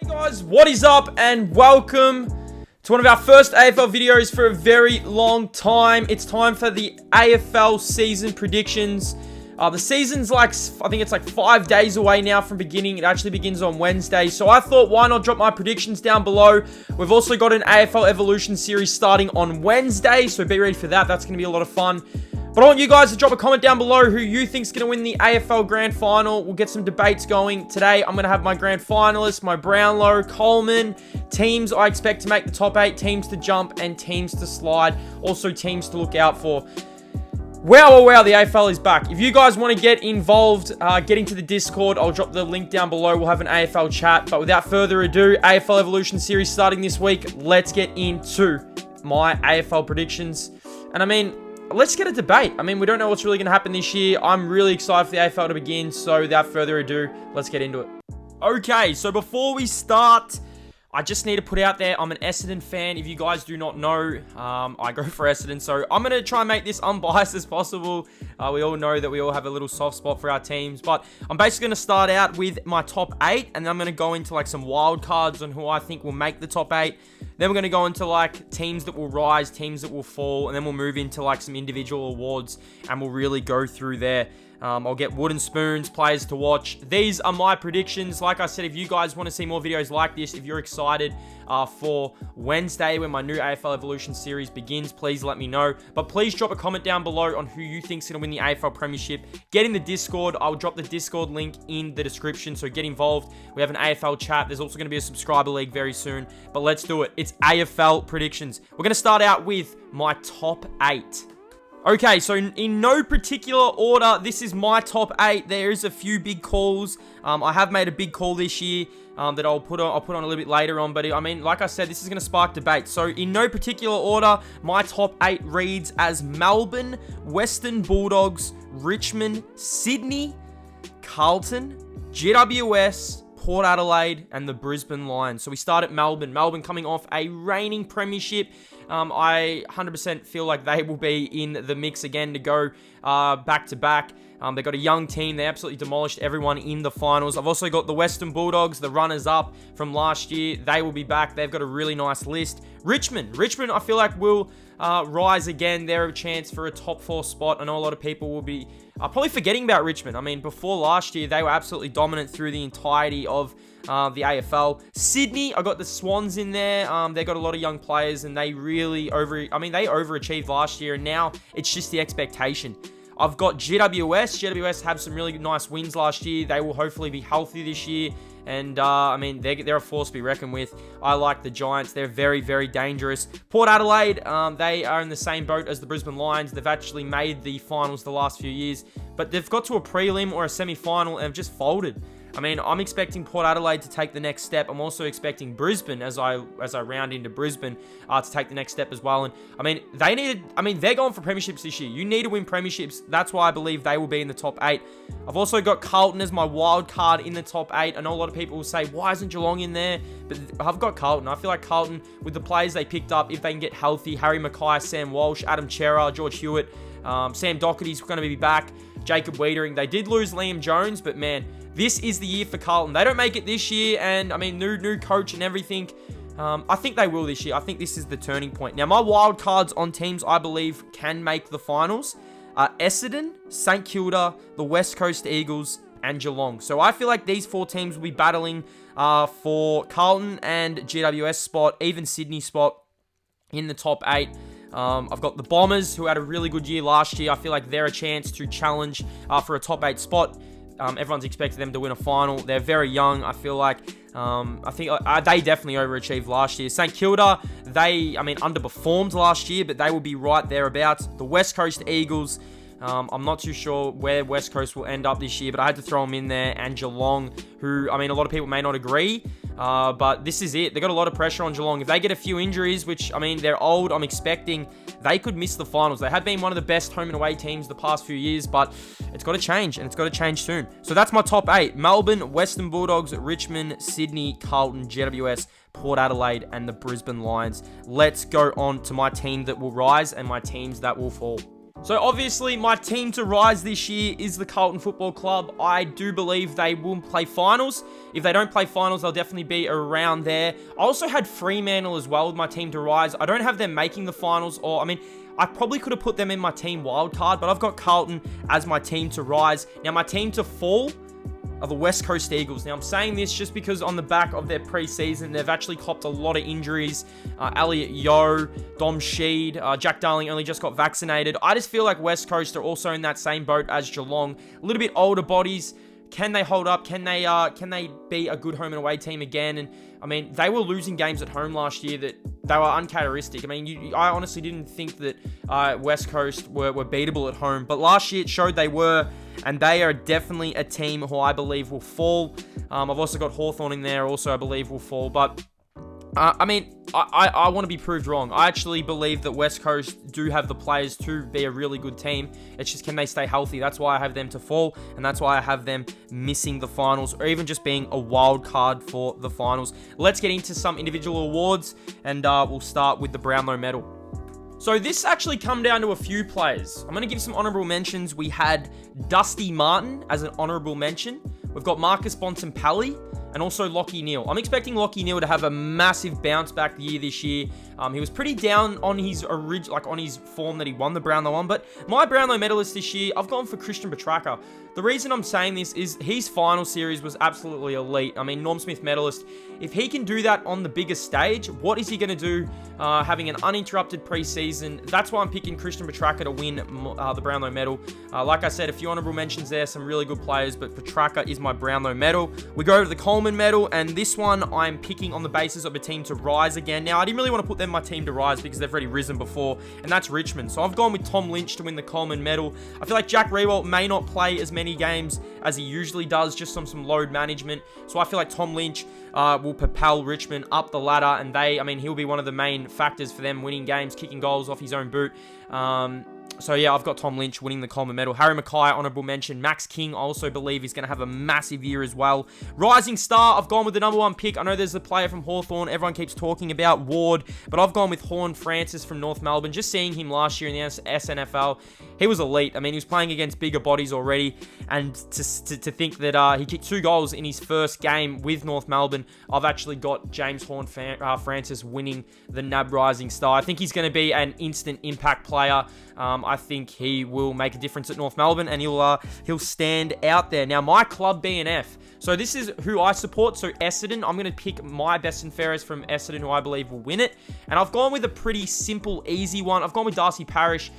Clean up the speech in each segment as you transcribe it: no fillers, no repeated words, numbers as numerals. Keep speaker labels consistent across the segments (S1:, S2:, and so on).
S1: Guys, what is up and welcome to one of our first AFL videos for a very long time. It's time for the AFL Season Predictions. The season's I think it's 5 days away now from beginning. It actually begins on Wednesday. So I thought, why not drop my predictions down below? We've also got an AFL Evolution series starting on Wednesday. So be ready for that. That's going to be a lot of fun. But I want you guys to drop a comment down below who you think's going to win the AFL Grand Final. We'll get some debates going. Today, I'm going to have my Grand Finalists, my Brownlow, Coleman, teams I expect to make the top 8, teams to jump, and teams to slide. Also, teams to look out for. Wow, oh wow, the AFL is back. If you guys want to get involved, get into the Discord. I'll drop the link down below. We'll have an AFL chat. But without further ado, AFL Evolution series starting this week. Let's get into my AFL predictions. And I mean, let's get a debate. I mean, we don't know what's really going to happen this year. I'm really excited for the AFL to begin. So without further ado, let's get into it. Okay, so before we start, I just need to put out there, I'm an Essendon fan. If you guys do not know, I go for Essendon. So I'm going to try and make this unbiased as possible. We all know that we all have a little soft spot for our teams. But I'm basically going to start out with my top 8. And then I'm going to go into some wild cards on who I think will make the top 8. Then we're going to go into teams that will rise, teams that will fall. And then we'll move into some individual awards. And we'll really go through there. I'll get wooden spoons, players to watch. These are my predictions. Like I said, if you guys want to see more videos like this, if you're excited for Wednesday when my new AFL Evolution series begins, please let me know. But please drop a comment down below on who you think's going to win the AFL Premiership. Get in the Discord. I'll drop the Discord link in the description, so get involved. We have an AFL chat. There's also going to be a subscriber league very soon. But let's do it. It's AFL predictions. We're going to start out with my top 8. Okay, so in no particular order, this is my top 8. There's a few big calls. I have made a big call this year that I'll put on a little bit later on. But I mean, like I said, this is going to spark debate. So in no particular order, my top 8 reads as Melbourne, Western Bulldogs, Richmond, Sydney, Carlton, GWS, Port Adelaide, and the Brisbane Lions. So we start at Melbourne. Melbourne coming off a reigning premiership. I 100% feel like they will be in the mix again to go back to back. They've got a young team. They absolutely demolished everyone in the finals. I've also got the Western Bulldogs, the runners-up from last year. They will be back. They've got a really nice list. Richmond, I feel like will rise again. They're a chance for a top 4 spot. I know a lot of people will be probably forgetting about Richmond. I mean, before last year, they were absolutely dominant through the entirety of the AFL. Sydney, I got the Swans in there. They got a lot of young players, and they really they overachieved last year, and now it's just the expectation. I've got GWS. GWS have some really nice wins last year. They will hopefully be healthy this year. And, I mean, they're a force to be reckoned with. I like the Giants. They're very, very dangerous. Port Adelaide, they are in the same boat as the Brisbane Lions. They've actually made the finals the last few years. But they've got to a prelim or a semi-final and have just folded. I mean, I'm expecting Port Adelaide to take the next step. I'm also expecting Brisbane, as I round into Brisbane, to take the next step as well. And, I mean, they're going for premierships this year. You need to win premierships. That's why I believe they will be in the top 8. I've also got Carlton as my wild card in the top 8. I know a lot of people will say, why isn't Geelong in there? But I've got Carlton. I feel like Carlton, with the players they picked up, if they can get healthy, Harry Mackay, Sam Walsh, Adam Chera, George Hewitt, Sam Doherty's going to be back, Jacob Wiedering. They did lose Liam Jones, but man, this is the year for Carlton. They don't make it this year, and I mean, new coach and everything. I think they will this year. I think this is the turning point. Now, my wild cards on teams I believe can make the finals are Essendon, St Kilda, the West Coast Eagles, and Geelong. So I feel like these 4 teams will be battling for Carlton and GWS spot, even Sydney spot in the top 8. I've got the Bombers, who had a really good year last year. I feel like they're a chance to challenge for a top 8 spot. Everyone's expecting them to win a final. They're very young. I feel like they definitely overachieved last year. St Kilda, they underperformed last year, but they will be right thereabouts. The West Coast Eagles, I'm not too sure where West Coast will end up this year, but I had to throw them in there. And Geelong, who, a lot of people may not agree, but this is it. They got a lot of pressure on Geelong. If they get a few injuries, which, they're old, I'm expecting they could miss the finals. They have been one of the best home and away teams the past few years, but it's got to change, and it's got to change soon. So that's my top 8. Melbourne, Western Bulldogs, Richmond, Sydney, Carlton, GWS, Port Adelaide, and the Brisbane Lions. Let's go on to my team that will rise and my teams that will fall. So obviously my team to rise this year is the Carlton Football Club. I do believe they will play finals. If they don't play finals, they'll definitely be around there. I also had Fremantle as well with my team to rise. I don't have them making the finals, or I mean, I probably could have put them in my team wildcard, but I've got Carlton as my team to rise. Now my team to fall are the West Coast Eagles. Now, I'm saying this just because on the back of their preseason, they've actually copped a lot of injuries. Elliot Yeo, Dom Sheed, Jack Darling only just got vaccinated. I just feel like West Coast are also in that same boat as Geelong. A little bit older bodies. Can they hold up? Can they be a good home and away team again? And I mean, they were losing games at home last year that they were uncharacteristic. I mean, I honestly didn't think that West Coast were beatable at home, but last year it showed they were, and they are definitely a team who I believe will fall. I've also got Hawthorn in there, also I believe will fall, but I mean, I want to be proved wrong. I actually believe that West Coast do have the players to be a really good team. It's just, can they stay healthy? That's why I have them to fall, and that's why I have them missing the finals, or even just being a wild card for the finals. Let's get into some individual awards, and we'll start with the Brownlow medal. So this actually come down to a few players. I'm going to give some honourable mentions. We had Dusty Martin as an honourable mention. We've got Marcus Bontempelli, and also Lachie Neale. I'm expecting Lachie Neale to have a massive bounce back year this year. He was pretty down on his on his form that he won the Brownlow on, but my Brownlow medalist this year, I've gone for Christian Petracca. The reason I'm saying this is his final series was absolutely elite. I mean, Norm Smith medalist. If he can do that on the biggest stage, what is he going to do having an uninterrupted preseason? That's why I'm picking Christian Petracca to win the Brownlow medal. Like I said, a few honourable mentions there, some really good players, but Petracca is my Brownlow medal. We go to the Coleman medal, and this one I'm picking on the basis of a team to rise again. Now, I didn't really want to put them in my team to rise because they've already risen before, and that's Richmond. So I've gone with Tom Lynch to win the Coleman medal. I feel like Jack Riewoldt may not play as many games as he usually does, just on some load management. So I feel like Tom Lynch will propel Richmond up the ladder, and he'll be one of the main factors for them winning games, kicking goals off his own boot. So yeah, I've got Tom Lynch winning the Coleman medal. Harry Mackay, honourable mention. Max King, I also believe he's going to have a massive year as well. Rising star, I've gone with the number one pick. I know there's a player from Hawthorn everyone keeps talking about, Ward, but I've gone with Horn Francis from North Melbourne. Just seeing him last year in the SNFL, he was elite. I mean, he was playing against bigger bodies already, and to think that he kicked 2 goals in his first game with North Melbourne, I've actually got James Horn Francis winning the NAB Rising Star. I think he's going to be an instant impact player. I think he will make a difference at North Melbourne, and he'll stand out there. Now, my club BNF. So this is who I support. So Essendon, I'm going to pick my best and fairest from Essendon, who I believe will win it. And I've gone with a pretty simple, easy one. I've gone with Darcy Parish.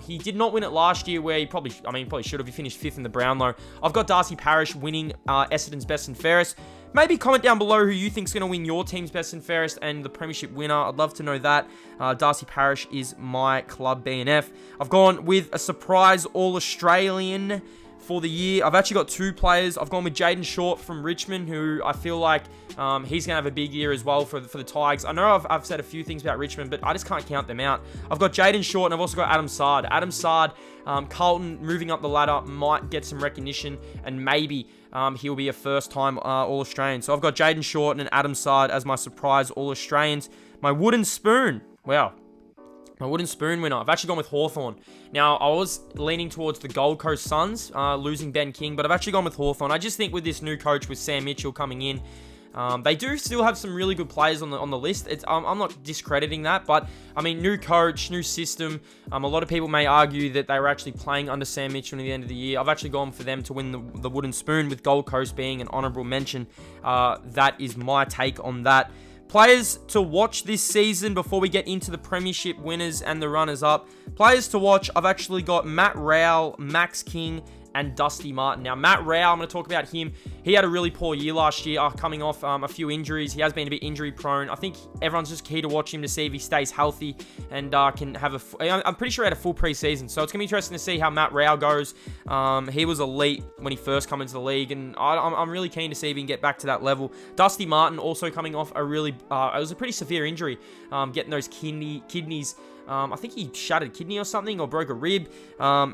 S1: He did not win it last year, where he probably should have. He finished 5th in the Brownlow. I've got Darcy Parish winning Essendon's best and fairest. Maybe comment down below who you think is going to win your team's best and fairest and the premiership winner. I'd love to know that. Darcy Parish is my club BNF. I've gone with a surprise All-Australian for the year. I've actually got 2 players. I've gone with Jaden Short from Richmond, who I feel like he's going to have a big year as well for the Tigers. I know I've said a few things about Richmond, but I just can't count them out. I've got Jaden Short, and I've also got Adam Sard. Adam Sard, Carlton moving up the ladder, might get some recognition, and maybe he'll be a first-time All-Australian. So I've got Jaden Short and Adam Sard as my surprise All-Australians. My wooden spoon. Wow. My wooden spoon winner. I've actually gone with Hawthorn. Now, I was leaning towards the Gold Coast Suns, losing Ben King, but I've actually gone with Hawthorn. I just think with this new coach, with Sam Mitchell coming in, they do still have some really good players on the list. I'm not discrediting that, but I mean, new coach, new system. A lot of people may argue that they were actually playing under Sam Mitchell at the end of the year. I've actually gone for them to win the wooden spoon, with Gold Coast being an honourable mention. That is my take on that. Players to watch this season before we get into the premiership winners and the runners-up. Players to watch, I've actually got Matt Rowell, Max King, and Dusty Martin. Now, Matt Rowell, I'm going to talk about him. He had a really poor year last year, coming off a few injuries. He has been a bit injury prone. I think everyone's just key to watch him to see if he stays healthy and can have I'm pretty sure he had a full preseason. So it's going to be interesting to see how Matt Rowell goes. He was elite when he first came into the league, and I'm really keen to see if he can get back to that level. Dusty Martin also coming off a really, it was a pretty severe injury, getting those kidneys I think he shattered kidney or something, or broke a rib.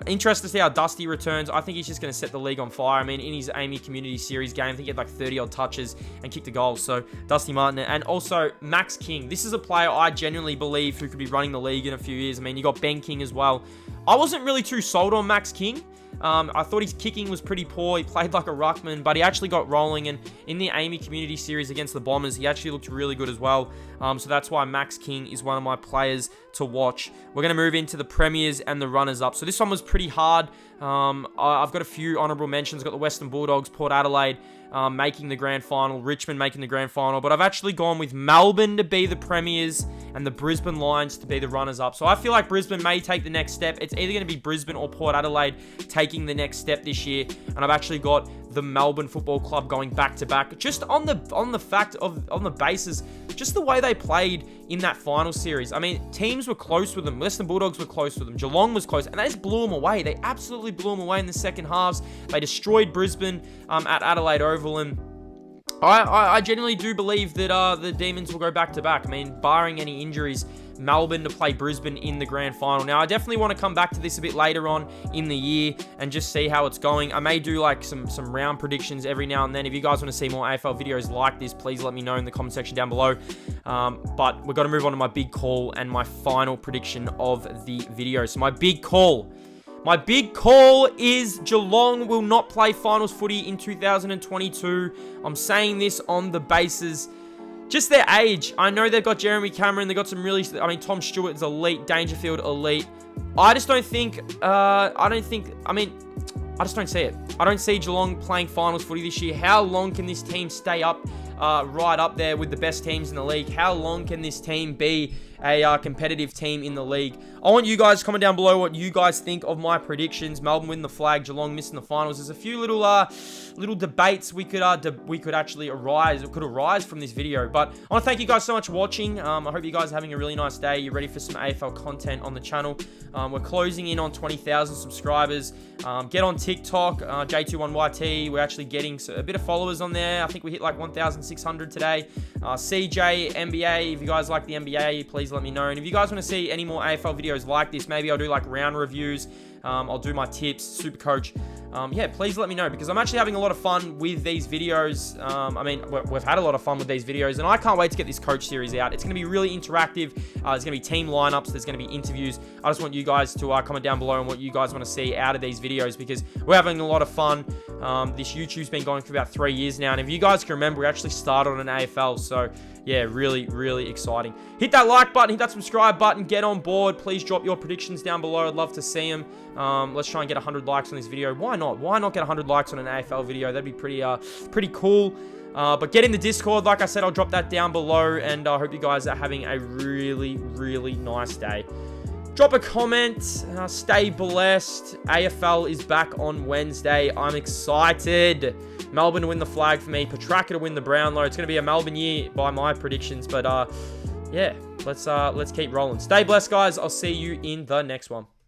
S1: Interested to see how Dusty returns. I think he's just going to set the league on fire. I mean, in his Amy Community Series game, I think he had like 30-odd touches and kicked a goal. So, Dusty Martin. And also, Max King. This is a player I genuinely believe who could be running the league in a few years. I mean, you got Ben King as well. I wasn't really too sold on Max King. I thought his kicking was pretty poor. He played like a ruckman, but he actually got rolling. And in the Amy Community Series against the Bombers, he actually looked really good as well. So that's why Max King is one of my players to watch. We're going to move into the premiers and the runners-up. So this one was pretty hard. I've got a few honourable mentions. I've got the Western Bulldogs, Port Adelaide making the grand final, Richmond making the grand final. But I've actually gone with Melbourne to be the premiers and the Brisbane Lions to be the runners-up. So I feel like Brisbane may take the next step. It's either going to be Brisbane or Port Adelaide taking the next step this year. And I've actually got the Melbourne Football Club going back-to-back. Just on the basis, just the way they played in that final series. I mean, teams were close with them. Western Bulldogs were close with them. Geelong was close. And they just blew them away. They absolutely blew them away in the second halves. They destroyed Brisbane at Adelaide Oval. And I genuinely do believe that the Demons will go back-to-back. I mean, barring any injuries, Melbourne to play Brisbane in the grand final. Now, I definitely want to come back to this a bit later on in the year and just see how it's going. I may do like some round predictions every now and then. If you guys want to see more AFL videos like this, please let me know in the comment section down below. But we've got to move on to my big call and my final prediction of the video. So my big call is Geelong will not play finals footy in 2022. I'm saying this on the basis just their age. I know they've got Jeremy Cameron. They've got some really... I mean, Tom Stewart is elite. Dangerfield, elite. I just don't think... I just don't see it. I don't see Geelong playing finals footy this year. How long can this team stay up, right up there with the best teams in the league? How long can this team be a competitive team in the league? I want you guys to comment down below what you guys think of my predictions. Melbourne win the flag, Geelong missing the finals. There's a few little debates we could actually arise from this video. But I want to thank you guys so much for watching. I hope you guys are having a really nice day. You're ready for some AFL content on the channel. We're closing in on 20,000 subscribers. Get on TikTok, J21YT. We're actually getting a bit of followers on there. I think we hit like 1,600 today. CJ, NBA, if you guys like the NBA, please let me know. And if you guys want to see any more AFL videos like this, maybe I'll do like round reviews. I'll do my tips, super coach. Yeah, please let me know, because I'm actually having a lot of fun with these videos. I mean, we've had a lot of fun with these videos, and I can't wait to get this coach series out. It's going to be really interactive. There's going to be team lineups. There's going to be interviews. I just want you guys to comment down below on what you guys want to see out of these videos, because we're having a lot of fun. This YouTube's been going for about 3 years now, and if you guys can remember, we actually started on an AFL, so yeah, really, really exciting. Hit that like button, hit that subscribe button, get on board. Please drop your predictions down below. I'd love to see them. Let's try and get 100 likes on this video. Why not? Why not get 100 likes on an AFL video? That'd be pretty cool. But get in the Discord. Like I said, I'll drop that down below, and I hope you guys are having a really, really nice day. Drop a comment. Stay blessed. AFL is back on Wednesday. I'm excited. Melbourne to win the flag for me. Petrarca to win the Brownlow. It's going to be a Melbourne year by my predictions. But yeah, let's keep rolling. Stay blessed, guys. I'll see you in the next one.